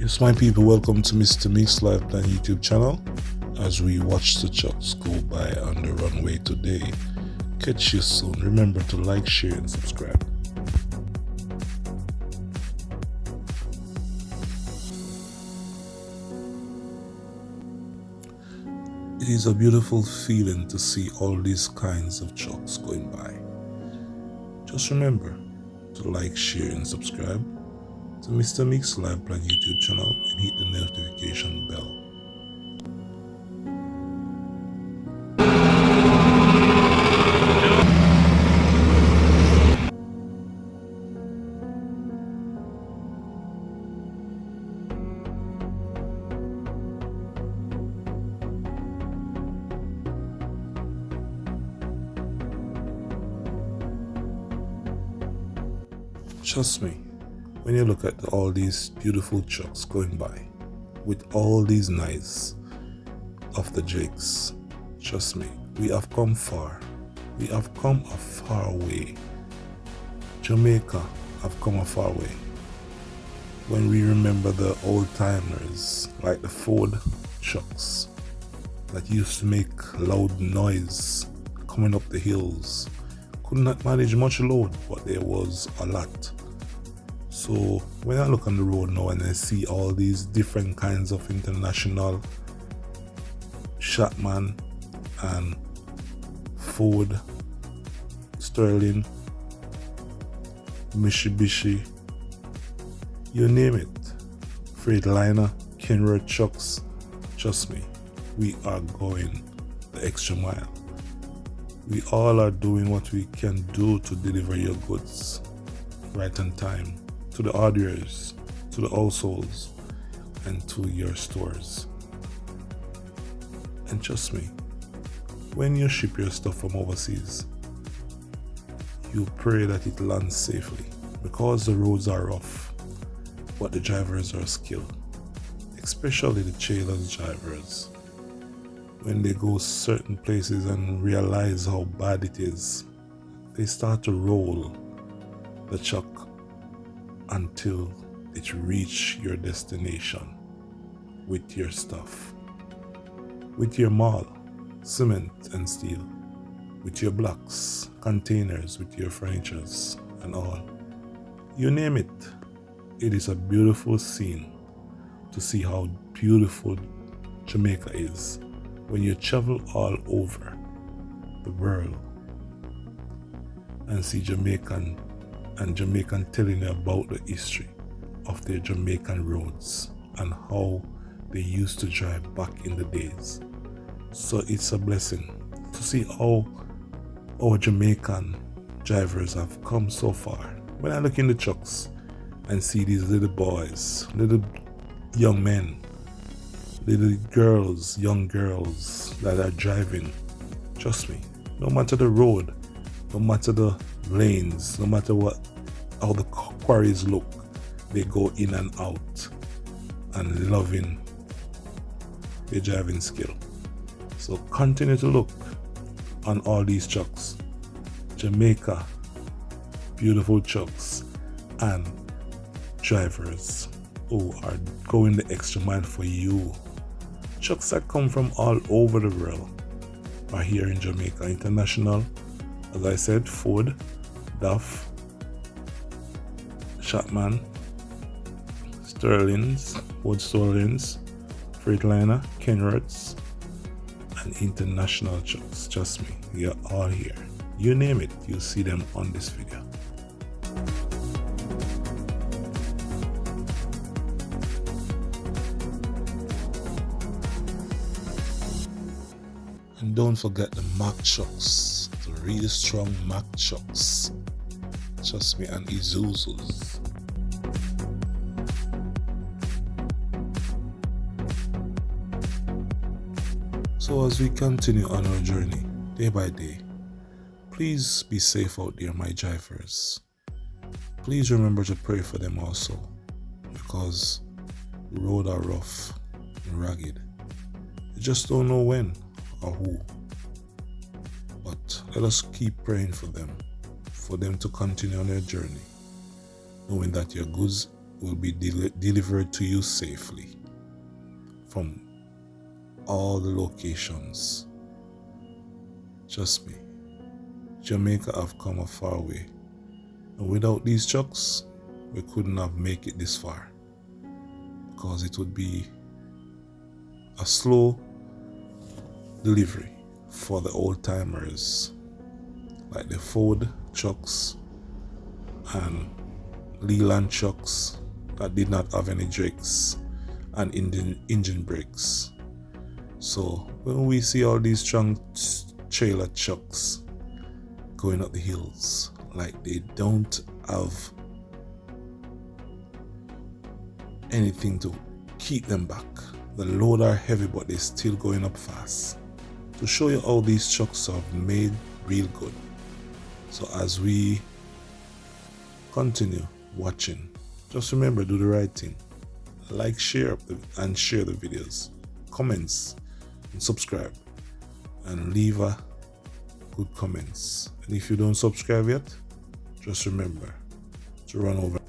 Yes, my people, welcome to Mr. Mix Live Plan YouTube channel. As we watch the trucks go by on the runway today, catch you soon. Remember to like, share, and subscribe. It is a beautiful feeling to see all these kinds of trucks going by. Just remember to like, share, and subscribe to Mr. Mix Live Plan YouTube channel and hit the notification bell. Trust me, when you look at all these beautiful trucks going by with all these nice of the jigs, trust me, we have come far. We have come a far way. Jamaica have come a far way. When we remember the old timers like the Ford trucks that used to make loud noise coming up the hills, could not manage much load, but there was a lot. So when I look on the road now and I see all these different kinds of international Shatman and Ford, Sterling, Mitsubishi, you name it, Freightliner, KENWORTH trucks, trust me, we are going the extra mile. We all are doing what we can do to deliver your goods right on time to the orders, to the households, and to your stores. And trust me, when you ship your stuff from overseas, you pray that it lands safely because the roads are rough, but the drivers are skilled, especially the trailers drivers. When they go certain places and realize how bad it is, they start to roll the truck until it reach your destination with your stuff, with your mall, cement and steel, with your blocks, containers, with your furnitures and all. You name it. It is a beautiful scene to see how beautiful Jamaica is when you travel all over the world and see Jamaican telling you about the history of their Jamaican roads and how they used to drive back in the days. So it's a blessing to see how our Jamaican drivers have come so far. When I look in the trucks and see these little boys, little young men, little girls, young girls that are driving, trust me, no matter the road, no matter the lanes, no matter how the quarries look, they go in and out and loving their driving skill. So continue to look on all these trucks. Jamaica, beautiful trucks and drivers who are going the extra mile for you. Trucks that come from all over the world are here in Jamaica. International, as I said, Ford, Duff, Shatman, Sterling's, Ford Sterling's, Freightliner, KENWORTHs, and international trucks. Trust me, they are all here. You name it, you'll see them on this video. And don't forget the Mack trucks, the really strong Mack trucks. Trust me, and Isuzus. So as we continue on our journey, day by day, please be safe out there, my drivers. Please remember to pray for them also, because the roads are rough and ragged. You just don't know when or who. But let us keep praying for them to continue on their journey, knowing that your goods will be delivered to you safely from all the locations. Trust me, Jamaica have come a far way, and without these trucks we couldn't have made it this far, because it would be a slow delivery for the old timers like the Ford trucks and Leland trucks that did not have any brakes and engine brakes. So when we see all these strong trailer trucks going up the hills, like they don't have anything to keep them back. The load are heavy, but they're still going up fast. To show you how these trucks are made real good. So as we continue watching, just remember, do the right thing. Like, share the videos, comments, and subscribe, and leave a good comments. And if you don't subscribe yet, just remember to run over.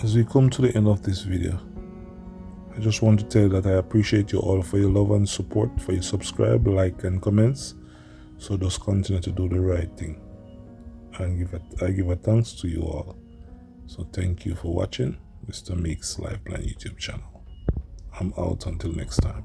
As we come to the end of this video, I just want to tell you that I appreciate you all for your love and support, for your subscribe, like, and comments. So just continue to do the right thing. And I give a thanks to you all. So thank you for watching Mr. Meek's Life Plan YouTube channel. I'm out until next time.